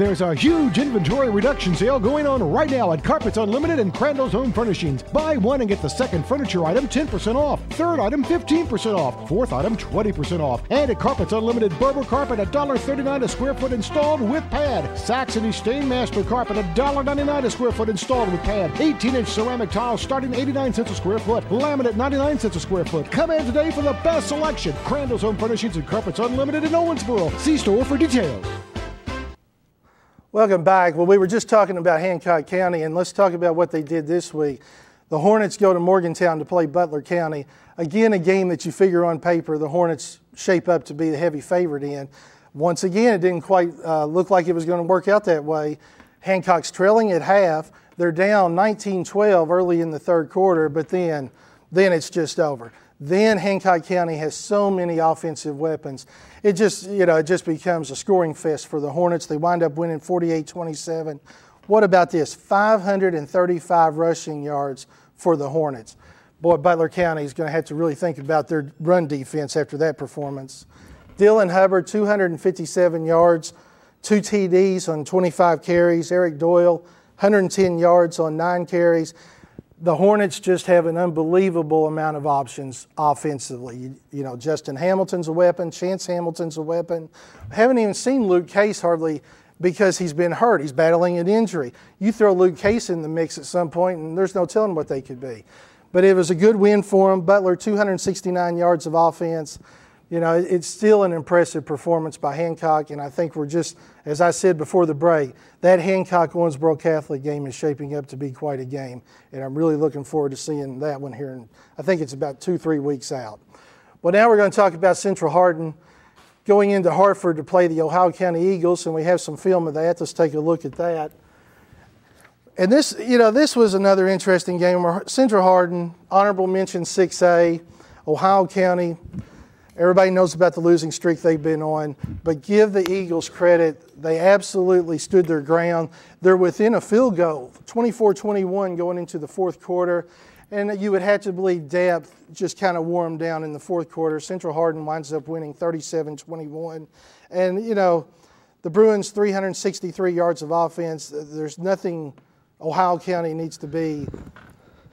There's a huge inventory reduction sale going on right now at Carpets Unlimited and Crandall's Home Furnishings. Buy one and get the second furniture item 10% off. Third item 15% off. Fourth item 20% off. And at Carpets Unlimited, Berber Carpet $1.39 a square foot installed with pad. Saxony Stainmaster Carpet $1.99 a square foot installed with pad. 18-inch ceramic tiles starting 89 cents a square foot. Laminate 99 cents a square foot. Come in today for the best selection. Crandall's Home Furnishings and Carpets Unlimited in Owensboro. See store for details. Welcome back. Well, we were just talking about Hancock County, and let's talk about what they did this week. The Hornets go to Morgantown to play Butler County. Again, a game that you figure on paper the Hornets shape up to be the heavy favorite in. Once again, it didn't quite look like it was going to work out that way. Hancock's trailing at half. They're down 19-12 early in the third quarter, but then it's just over. Then Hancock County has so many offensive weapons. It just becomes a scoring fest for the Hornets. They wind up winning 48-27. What about this? 535 rushing yards for the Hornets. Boy, Butler County is going to have to really think about their run defense after that performance. Dylan Hubbard, 257 yards, 2 TDs on 25 carries. Eric Doyle, 110 yards on 9 carries. The Hornets just have an unbelievable amount of options offensively. You know, Justin Hamilton's a weapon. Chance Hamilton's a weapon. Haven't even seen Luke Case hardly because he's been hurt. He's battling an injury. You throw Luke Case in the mix at some point, and there's no telling what they could be. But it was a good win for him. Butler, 269 yards of offense. You know, it's still an impressive performance by Hancock, and I think we're just, as I said before the break, that Hancock-Owensboro Catholic game is shaping up to be quite a game, and I'm really looking forward to seeing that one here. And I think it's about 2-3 weeks out. Well, now we're going to talk about Central Hardin going into Hartford to play the Ohio County Eagles, and we have some film of that. Let's take a look at that. And this was another interesting game where Central Hardin, honorable mention 6A, Ohio County. Everybody knows about the losing streak they've been on, but give the Eagles credit. They absolutely stood their ground. They're within a field goal, 24-21 going into the fourth quarter, and you would have to believe depth just kind of wore them down in the fourth quarter. Central Hardin winds up winning 37-21. And, you know, the Bruins, 363 yards of offense. There's nothing Ohio County needs to be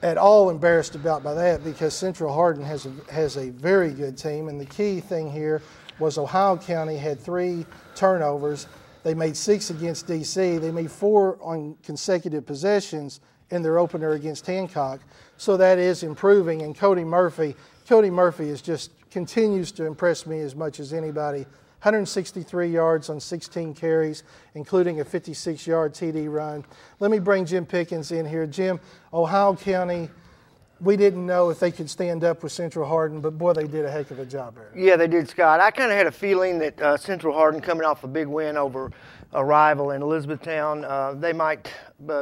at all embarrassed about by that, because Central Hardin has a very good team. And the key thing here was Ohio County had 3 turnovers. They made 6 against D.C. They made 4 on consecutive possessions in their opener against Hancock. So that is improving. And Cody Murphy is just continues to impress me as much as anybody. 163 yards on 16 carries, including a 56-yard TD run. Let me bring Jim Pickens in here. Jim, Ohio County, we didn't know if they could stand up with Central Hardin, but boy, they did a heck of a job there. Yeah, they did, Scott. I kind of had a feeling that Central Hardin, coming off a big win over a rival in Elizabethtown, they might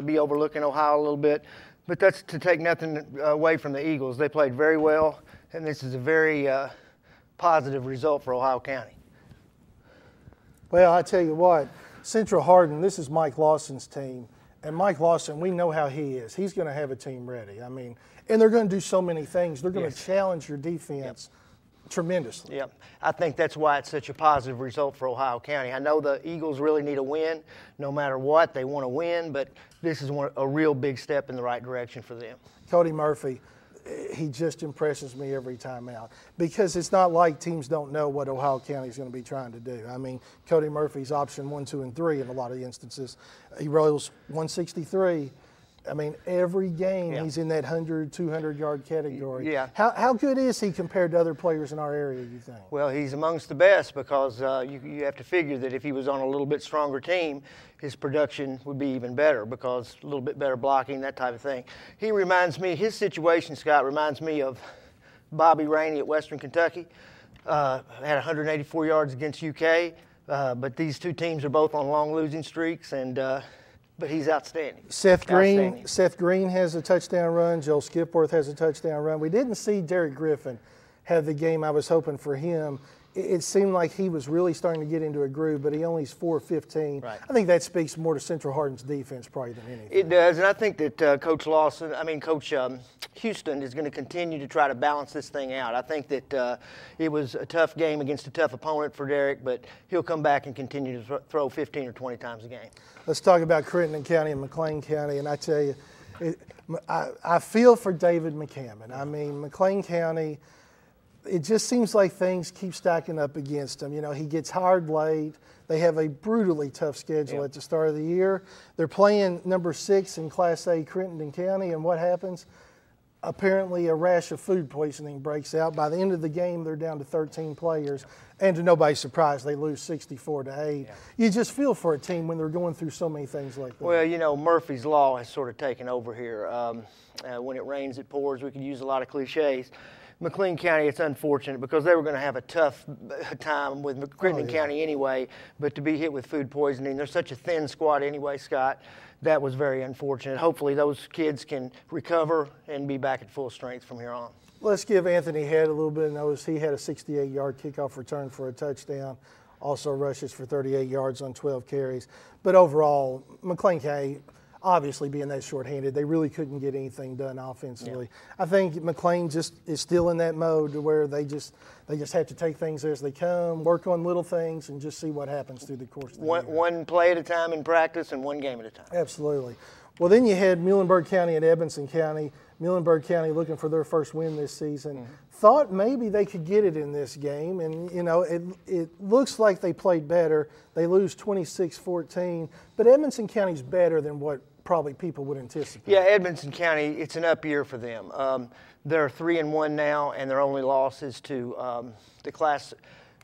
be overlooking Ohio a little bit, but that's to take nothing away from the Eagles. They played very well, and this is a very positive result for Ohio County. Well, I tell you what, Central Hardin, this is Mike Lawson's team. And Mike Lawson, we know how he is. He's going to have a team ready. I mean, and they're going to do so many things. They're going to challenge your defense tremendously. Yep. I think that's why it's such a positive result for Ohio County. I know the Eagles really need a win. No matter what, they want to win, but this is a real big step in the right direction for them. Cody Murphy, he just impresses me every time out, because it's not like teams don't know what Ohio County is going to be trying to do. I mean, Cody Murphy's option 1, 2, and 3 in a lot of instances. He rolls 163. I mean, every game he's in that 100, 200-yard category. Yeah. How good is he compared to other players in our area, you think? Well, he's amongst the best, because you have to figure that if he was on a little bit stronger team, his production would be even better, because a little bit better blocking, that type of thing. He reminds me, his situation, Scott, reminds me of Bobby Rainey at Western Kentucky. Had 184 yards against UK, but these two teams are both on long losing streaks, and but he's outstanding. Seth Green has a touchdown run. Joel Skipworth has a touchdown run. We didn't see Derek Griffin have the game I was hoping for him it seemed like he was really starting to get into a groove, but he only is 4-15. Right. I think that speaks more to Central Hardin's defense probably than anything. It does, and I think that Coach Houston is going to continue to try to balance this thing out. I think that it was a tough game against a tough opponent for Derek, but he'll come back and continue to throw 15 or 20 times a game. Let's talk about Crittenden County and McLean County, and I tell you, I feel for David McCammon. I mean, McLean County, it just seems like things keep stacking up against him. You know, he gets hired late. They have a brutally tough schedule at the start of the year. They're playing number 6 in Class A Crittenden County, and what happens? Apparently a rash of food poisoning breaks out. By the end of the game, they're down to 13 players, and to nobody's surprise, they lose 64-8. Yeah. You just feel for a team when they're going through so many things like that. Well, you know, Murphy's Law has sort of taken over here. When it rains, it pours. We could use a lot of cliches. McLean County, it's unfortunate because they were going to have a tough time with Crittenden County anyway, but to be hit with food poisoning, they're such a thin squad anyway, Scott. That was very unfortunate. Hopefully those kids can recover and be back at full strength from here on. Let's give Anthony Head a little bit of notice. He had a 68-yard kickoff return for a touchdown, also rushes for 38 yards on 12 carries. But overall, McLean County, obviously being that shorthanded, they really couldn't get anything done offensively. Yeah. I think McLean just is still in that mode to where they just have to take things as they come, work on little things, and just see what happens through the course of the year. One play at a time in practice and one game at a time. Absolutely. Well, then you had Muhlenberg County and Edmonson County. Muhlenberg County looking for their first win this season. Thought maybe they could get it in this game, and you know it looks like they played better. They lose 26-14, but Edmonson County's better than what probably people would anticipate. Yeah, Edmonson County, it's an up year for them. They're 3-1 now, and their only loss is to the Class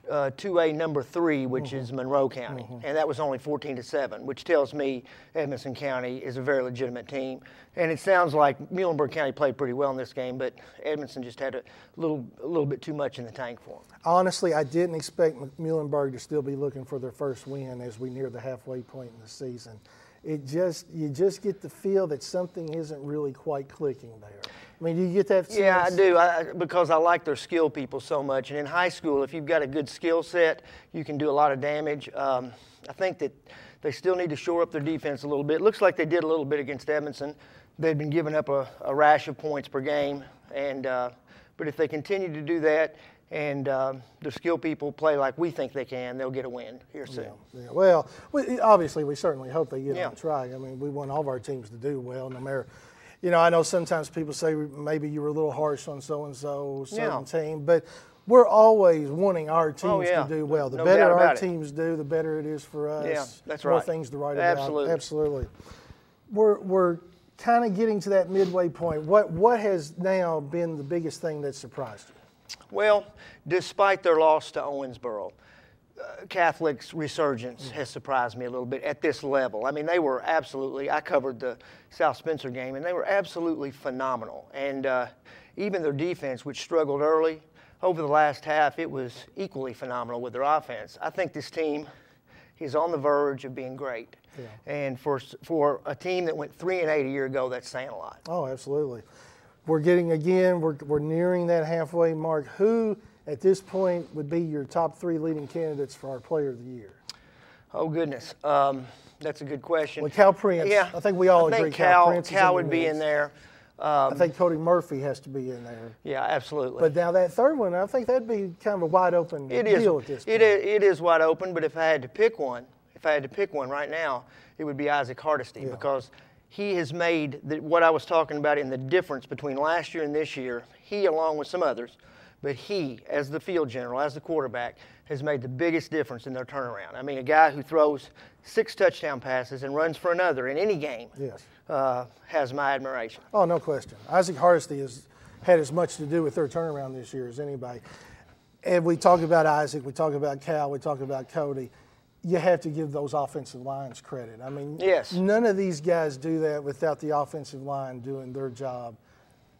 2A number 3, which is Monroe County, and that was only 14-7, which tells me Edmonson County is a very legitimate team. And it sounds like Muhlenberg County played pretty well in this game, but Edmonson just had a little bit too much in the tank for them. Honestly, I didn't expect Muhlenberg to still be looking for their first win as we near the halfway point in the season. You just get the feel that something isn't really quite clicking there. I mean, do you get that sense? Yeah, I do, because I like their skill people so much. And in high school, if you've got a good skill set, you can do a lot of damage. I think that they still need to shore up their defense a little bit. Looks like they did a little bit against Edmonson. They've been giving up a rash of points per game. And but if they continue to do that and the skill people play like we think they can, they'll get a win here soon. Yeah. Well, obviously, we certainly hope they get on track. I mean, we want all of our teams to do well, no matter. You know, I know sometimes people say maybe you were a little harsh on so-and-so, certain team, but we're always wanting our teams to do well. The better our teams do, the better it is for us. Yeah, that's More things to write about. Absolutely. We're kind of getting to that midway point. What has now been the biggest thing that surprised you? Well, despite their loss to Owensboro, Catholic's resurgence has surprised me a little bit at this level. I mean, they were absolutely, I covered the South Spencer game, and they were absolutely phenomenal. And even their defense, which struggled early, over the last half, it was equally phenomenal with their offense. I think this team is on the verge of being great. Yeah. And for a team that went 3-8 a year ago, that's saying a lot. Oh, absolutely. We're nearing that halfway mark. Who at this point would be your top 3 leading candidates for our Player of the Year? Oh, goodness. That's a good question. Well, Cal Prince. Yeah. I think we all agree Cal Prince Cal would be in there. I think Cody Murphy has to be in there. Yeah, absolutely. But now that third one, I think that'd be kind of a wide open deal at this point. It is wide open, but if I had to pick one right now, it would be Isaac Hardisty, because he has made what I was talking about in the difference between last year and this year. He, along with some others, but he, as the field general, as the quarterback, has made the biggest difference in their turnaround. I mean, a guy who throws 6 touchdown passes and runs for another in any game has my admiration. Oh, no question. Isaac Hardisty has had as much to do with their turnaround this year as anybody. And we talk about Isaac, we talk about Cal, we talk about Cody. You have to give those offensive lines credit. I mean, none of these guys do that without the offensive line doing their job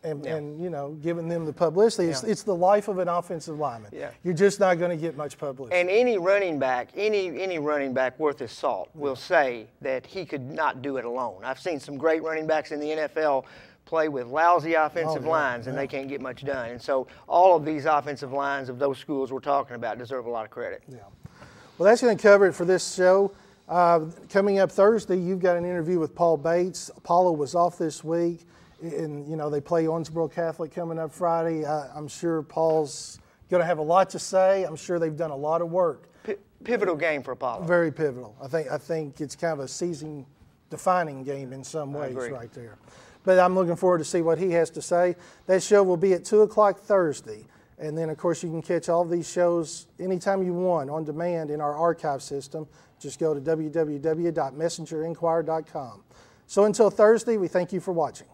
and you know, giving them the publicity. It's the life of an offensive lineman. Yeah. You're just not going to get much publicity. And any running back, any running back worth his salt will say that he could not do it alone. I've seen some great running backs in the NFL, play with lousy offensive lines, and they can't get much done. And so all of these offensive lines of those schools we're talking about deserve a lot of credit. Yeah. Well, that's going to cover it for this show. Coming up Thursday, you've got an interview with Paul Bates. Apollo was off this week, and they play Owensboro Catholic coming up Friday. I'm sure Paul's going to have a lot to say. I'm sure they've done a lot of work. Pivotal game for Apollo. Very pivotal. I think it's kind of a season-defining game in some ways right there. But I'm looking forward to see what he has to say. That show will be at 2 o'clock Thursday. And then, of course, you can catch all of these shows anytime you want on demand in our archive system. Just go to www.messenger-inquirer.com. So until Thursday, we thank you for watching.